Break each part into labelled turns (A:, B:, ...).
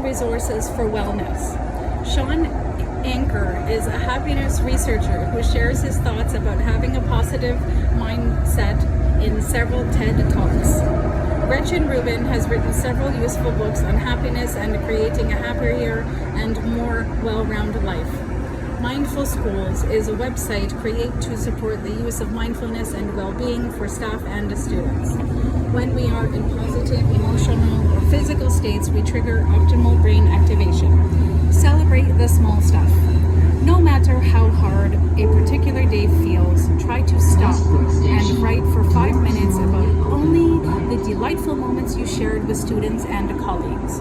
A: online resources for wellness. Sean Anker is a happiness researcher who shares his thoughts about having a positive mindset in several TED Talks. Gretchen Rubin has written several useful books on happiness and creating a happier and more well-rounded life. Mindful Schools is a website created to support the use of mindfulness and well-being for staff and students. When we are in positive emotional or physical states, we trigger optimal brain activation. Celebrate the small stuff. No matter how hard a particular day feels, try to stop and write for 5 minutes about only the delightful moments you shared with students and colleagues.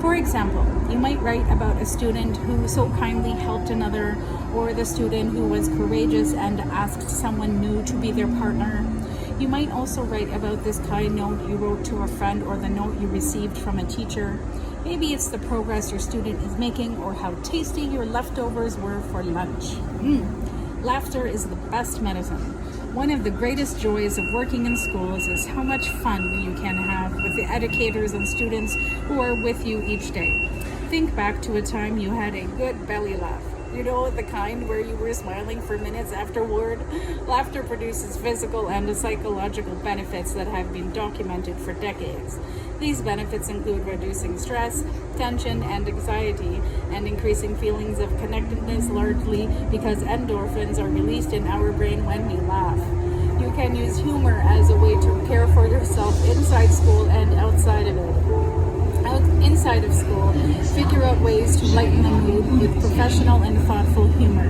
A: For example, you might write about a student who so kindly helped another, or the student who was courageous and asked someone new to be their partner. You might also write about this kind note you wrote to a friend or the note you received from a teacher. Maybe it's the progress your student is making or how tasty your leftovers were for lunch. Laughter is the best medicine. One of the greatest joys of working in schools is how much fun you can have with the educators and students who are with you each day. Think back to a time you had a good belly laugh. You know, the kind where you were smiling for minutes afterward. Laughter produces physical and psychological benefits that have been documented for decades. These benefits include reducing stress, tension, and anxiety, and increasing feelings of connectedness, largely because endorphins are released in our brain when we laugh. You can use humor as a way to care for yourself inside school and outside of it. Inside of school, figure out ways to lighten the mood with professional and thoughtful humor.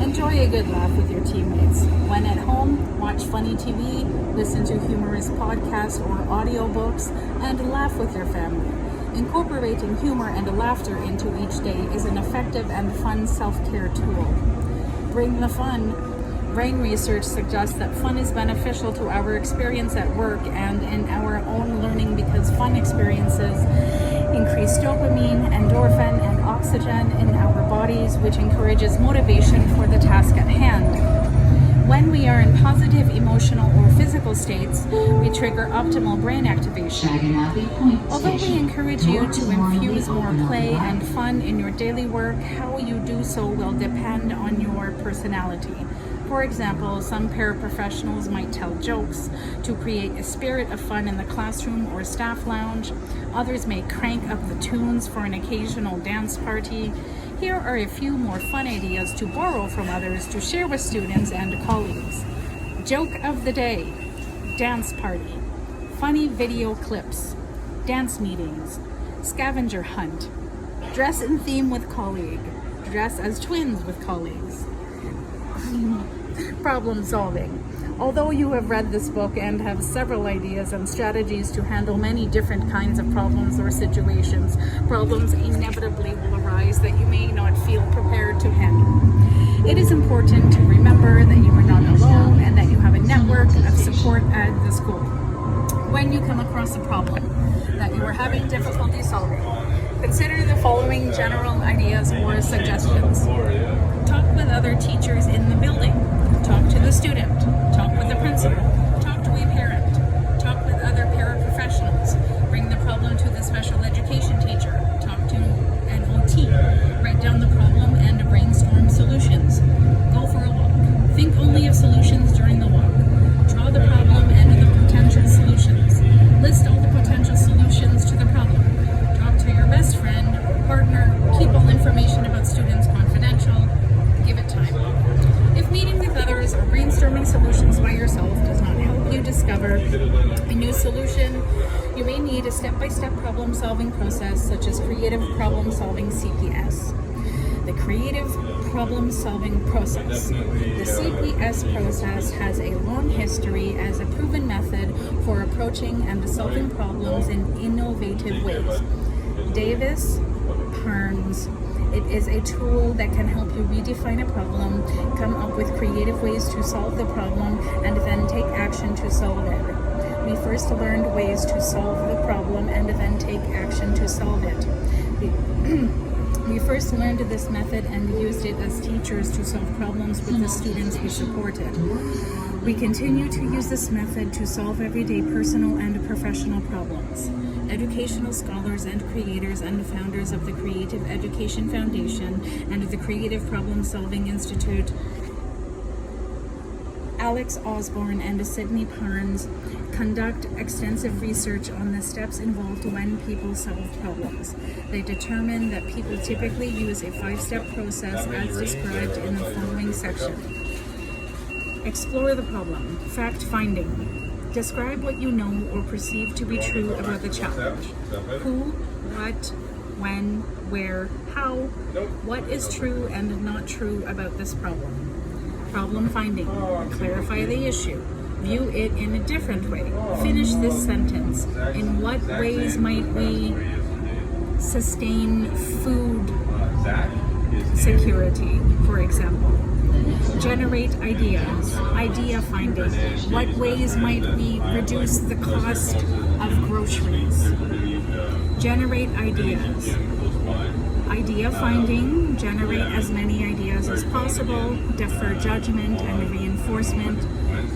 A: Enjoy a good laugh with your teammates. When at home, watch funny TV, listen to humorous podcasts or audiobooks, and laugh with your family. Incorporating humor and laughter into each day is an effective and fun self-care tool. Bring the fun. Brain research suggests that fun is beneficial to our experience at work and in our own learning because fun experiences increase dopamine, endorphin, and oxygen in our bodies, which encourages motivation for the task at hand. When we are in positive emotional or physical states, we trigger optimal brain activation. Although we encourage you to infuse more play and fun in your daily work, how you do so will depend on your personality. For example, some paraprofessionals might tell jokes to create a spirit of fun in the classroom or staff lounge. Others may crank up the tunes for an occasional dance party. Here are a few more fun ideas to borrow from others to share with students and colleagues. Joke of the day, dance party, funny video clips, dance meetings, scavenger hunt, dress in theme with colleague, dress as twins with colleagues. Problem solving. Although you have read this book and have several ideas and strategies to handle many different kinds of problems or situations, problems inevitably will arise that you may not feel prepared to handle. It is important to remember that you are not alone and that you have a network of support at the school. When you come across a problem that you are having difficulty solving, consider the following general ideas or suggestions. Talk with other teachers in the building. Talk to the student. Talk with the principal. Talk to a parent. Talk with other paraprofessionals. Bring the problem to the special education teacher. Talk to an OT. Write down the problem and brainstorm solutions. Go for a walk. Think only of solutions during the walk. Draw the problem and the potential solutions. List all the potential solutions to the problem. Talk to your best friend or partner. Keep all information about students confidential. Give it time. If meeting with others or brainstorming solutions by yourself does not help you discover a new solution, you may need a step-by-step problem-solving process such as creative problem-solving CPS. The creative problem-solving process. The CPS process has a long history as a proven method for approaching and solving problems in innovative ways. Davis, Parnes. It is a tool that can help you redefine a problem, come up with creative ways to solve the problem, and then take action to solve it. We first learned ways to solve the problem and then take action to solve it. We first learned this method and used it as teachers to solve problems with the students we supported. We continue to use this method to solve everyday personal and professional problems. educational scholars and creators and founders of the Creative Education Foundation and the Creative Problem Solving Institute, Alex Osborne and Sydney Parnes, conduct extensive research on the steps involved when people solve problems. They determine that people typically use a 5-step process as described in the following section. Explore the problem. Fact-finding. Describe what you know or perceive to be true about the challenge. Who, what, when, where, how, what is true and not true about this problem. Problem finding. Clarify the issue. View it in a different way. Finish this sentence. In what ways might we sustain food security, for example? Generate ideas. Idea finding. What ways might we reduce the cost of groceries? Generate ideas. Idea finding. Generate as many ideas as possible. Defer judgment and reinforcement.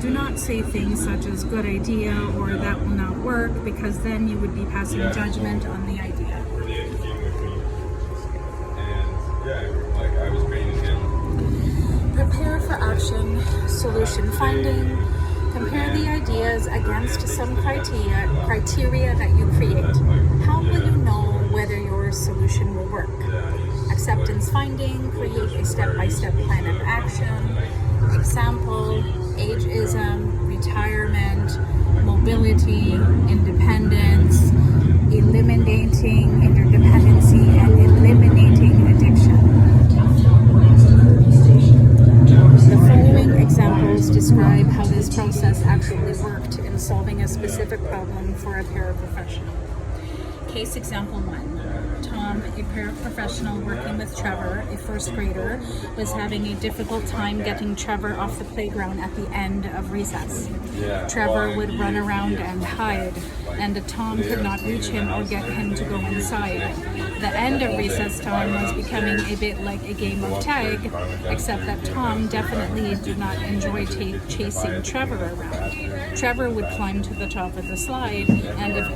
A: Do not say things such as good idea or that will not work, because then you would be passing judgment on the idea. Prepare for action. Solution finding. Compare the ideas against some criteria that you create. How will you know whether your solution will work? Acceptance finding. Create a step-by-step plan of action. Example: ageism, retirement, mobility, independence, eliminating interdependency, and eliminating addiction. The following examples describe how this process actually worked in solving a specific problem for a paraprofessional. Case example 1. Tom, a paraprofessional working with Trevor, a first grader, was having a difficult time getting Trevor off the playground at the end of recess. Trevor would run around and hide, and Tom could not reach him or get him to go inside. The end of recess time was becoming a bit like a game of tag, except that Tom definitely did not enjoy chasing Trevor around. Trevor would climb to the top of the slide, and if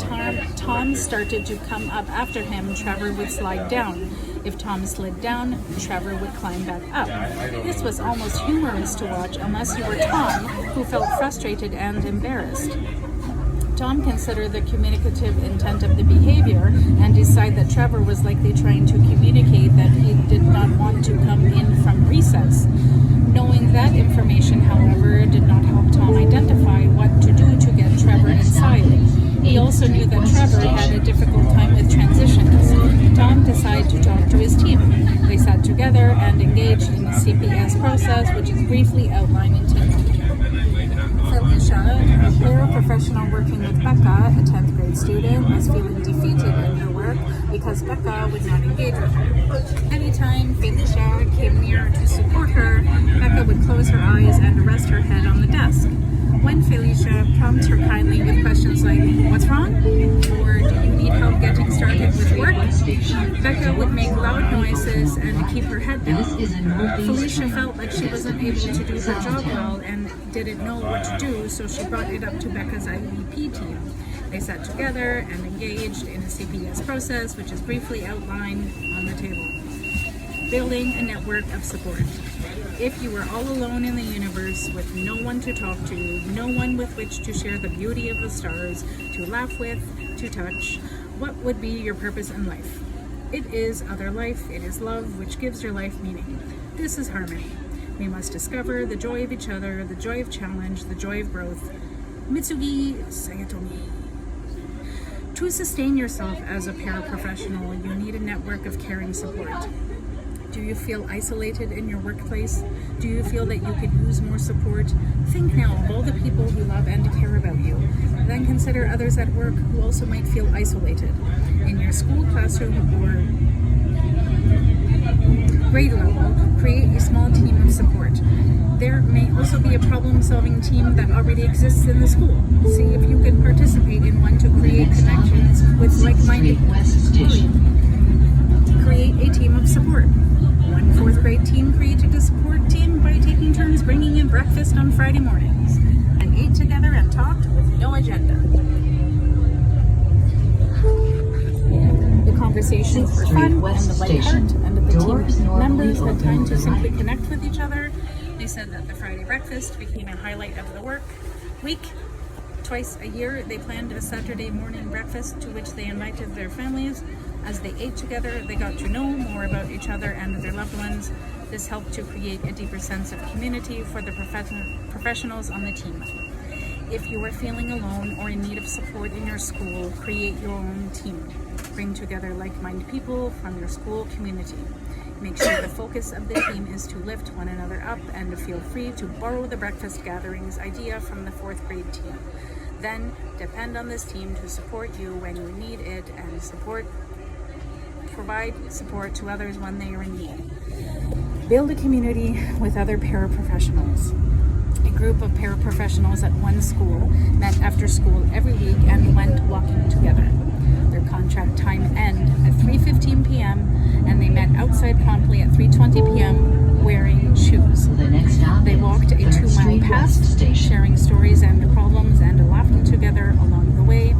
A: Tom started to come up after him, Trevor would slide down. If Tom slid down, Trevor would climb back up. This was almost humorous to watch unless you were Tom, who felt frustrated and embarrassed. Tom considered the communicative intent of the behavior and decided that Trevor was likely trying to communicate that he did not want to come in from recess. Knowing that information, however, did not help Tom identify what to do to get Trevor inside. He also knew that Trevor had a difficult time with transitions. Tom decided to talk to his team. They sat together and engaged in the CPS process, which is briefly outlined in table. Felicia, a paraprofessional working with Becca, a 10th grade student, was feeling defeated in her work because Becca would not engage with her. Anytime Felicia came near to support her, Becca would close her eyes and rest her head on the desk. When Felicia prompts her kindly with questions like, "What's wrong?" or "Do you need help getting started with work?" Becca would make loud noises and keep her head down. Felicia felt like she wasn't able to do her job well and didn't know what to do, so she brought it up to Becca's IEP team. They sat together and engaged in a CPS process, which is briefly outlined on the table. Building a network of support. If you were all alone in the universe with no one to talk to, no one with which to share the beauty of the stars, to laugh with, to touch, what would be your purpose in life? It is other life, it is love, which gives your life meaning. This is harmony. We must discover the joy of each other, the joy of challenge, the joy of growth. Mitsugi Sayatomi. To sustain yourself as a paraprofessional, you need a network of caring support. Do you feel isolated in your workplace? Do you feel that you could use more support? Think now of all the people who love and care about you. Then consider others at work who also might feel isolated. In your school, classroom, or grade level, create a small team of support. There may also be a problem-solving team that already exists in the school. See if you can participate in one to create connections with like-minded people. Create a team of support. One 4th grade team created a support team by taking turns bringing in breakfast on Friday mornings and ate together and talked with no agenda. conversations were fun and the light heart, and that the team members had time to simply connect with each other. They said that the Friday breakfast became a highlight of the work week. Twice a year, they planned a Saturday morning breakfast to which they invited their families. As they ate together, they got to know more about each other and their loved ones. This helped to create a deeper sense of community for the professionals on the team. If you are feeling alone or in need of support in your school, create your own team. Bring together like-minded people from your school community. Make sure the focus of the team is to lift one another up, and to feel free to borrow the breakfast gatherings idea from the 4th grade team. Then depend on this team to support you when you need it, and provide support to others when they are in need. Build a community with other paraprofessionals. A group of paraprofessionals at one school met after school every week and went walking together. Their contract time ended at 3:15 p.m. and they met outside promptly at 3:20 p.m. wearing shoes. They walked a 2-mile path, sharing stories and problems and laughing together along the way.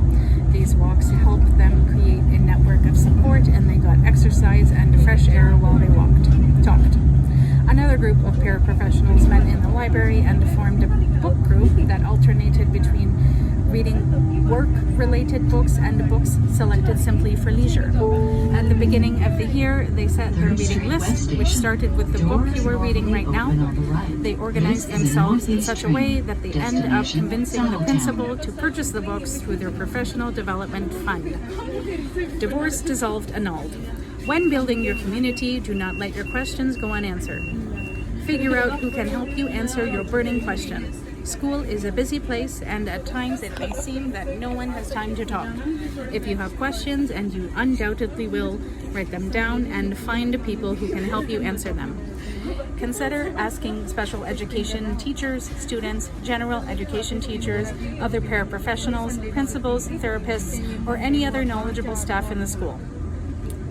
A: These walks helped them create a network of support, and they got exercise and fresh air while they talked. Another group of paraprofessionals met in the library and formed a book group that alternated between reading work-related books and books selected simply for leisure. At the beginning of the year, they set their reading list, which started with the book you are reading right now. They organized themselves in such a way that they end up convincing the principal to purchase the books through their professional development fund. Divorce dissolved, annulled. When building your community, do not let your questions go unanswered. Figure out who can help you answer your burning question. School is a busy place, and at times it may seem that no one has time to talk. If you have questions, and you undoubtedly will, write them down and find people who can help you answer them. Consider asking special education teachers, students, general education teachers, other paraprofessionals, principals, therapists, or any other knowledgeable staff in the school.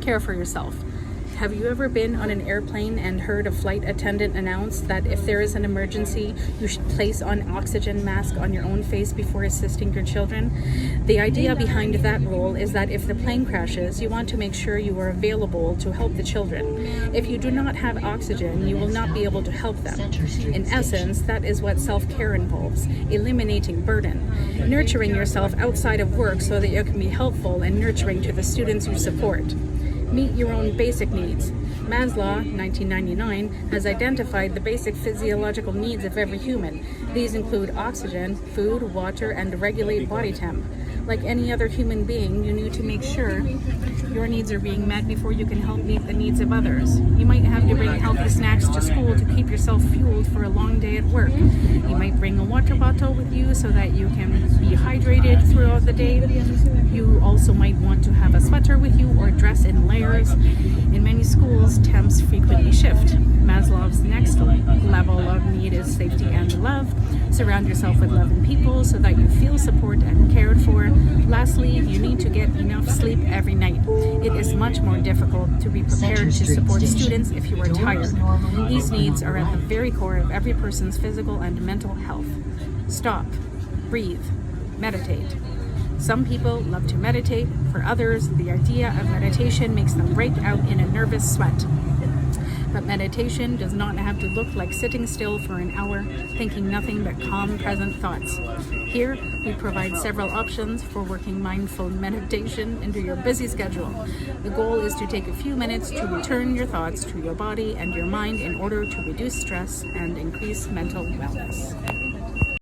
A: Care for yourself. Have you ever been on an airplane and heard a flight attendant announce that if there is an emergency, you should place an oxygen mask on your own face before assisting your children? The idea behind that rule is that if the plane crashes, you want to make sure you are available to help the children. If you do not have oxygen, you will not be able to help them. In essence, that is what self-care involves: eliminating burden, nurturing yourself outside of work so that you can be helpful and nurturing to the students you support. Meet your own basic needs. Maslow, 1999, has identified the basic physiological needs of every human. These include oxygen, food, water, and regulate body temp. Like any other human being, you need to make sure your needs are being met before you can help meet the needs of others. You might have to bring healthy snacks to school to keep yourself fueled for a long day at work. You might bring a water bottle with you so that you can be hydrated throughout the day. You also might want to have a sweater with you or dress in layers. In many schools, temps frequently shift. Maslow's next level of need is safety and love. Surround yourself with loving people so that you feel support and cared for. Lastly, you need to get enough sleep every night. It is much more difficult to be prepared to support students if you are tired. These needs are at the very core of every person's physical and mental health. Stop, breathe, meditate. Some people love to meditate. For others, the idea of meditation makes them break out in a nervous sweat. But meditation does not have to look like sitting still for an hour, thinking nothing but calm, present thoughts. Here, we provide several options for working mindful meditation into your busy schedule. The goal is to take a few minutes to return your thoughts to your body and your mind in order to reduce stress and increase mental wellness.